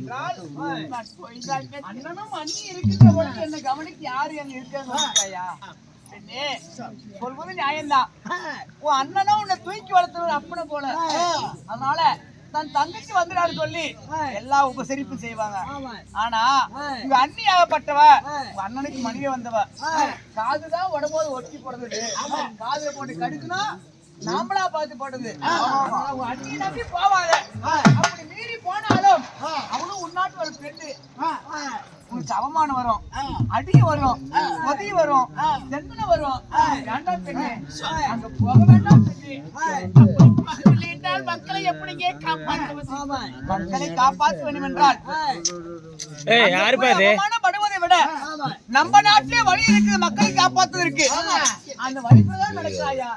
என்றால் அண்ணனும் அண்ணி இருக்கின்ற பொழுது என்ன கவனிக்கு யாரு அங்க இருக்காயா சொல்வது நியாயம்தான். உன் அண்ணனும் உன்னை தூக்கி வளர்த்தவர் அப்பனை போல. அதனால தன் தங்கச்சி வந்துடாரு சொல்லி எல்லா உபசரிப்பு செய்வாங்க. ஆனா உங்க அண்ணி ஆகப்பட்டவ உங்க அண்ணனுக்கு மனைவி வந்தவ காதுதான் உடம்போது ஒட்டி போடுறது. காதுல போட்டு கடுக்குனா நாமளா பார்த்து போட்டது. அண்ணி நம்பி போவாங்க. அப்படி மீறி போனாலும் அவனும் உன்னாட்டு ஒரு பெண்ணு. உனக்கு அவமானம் வரும், அடி வரும், உதவி வரும், தண்டனை வரும். வேண்டாம் பெண்ணு, அங்க போக வேண்டாம் பெண்ணு. மக்களை எப்படிங்க காப்பாற்றுவது? மக்களை காப்பாற்ற வேண்டும் என்றால் அவமானப்படுவதை விட நம்ம நாட்டிலே வழி இருக்குது மக்களை காப்பாற்றுவதற்கு. அந்த வழிதான் நடக்கிறாயா?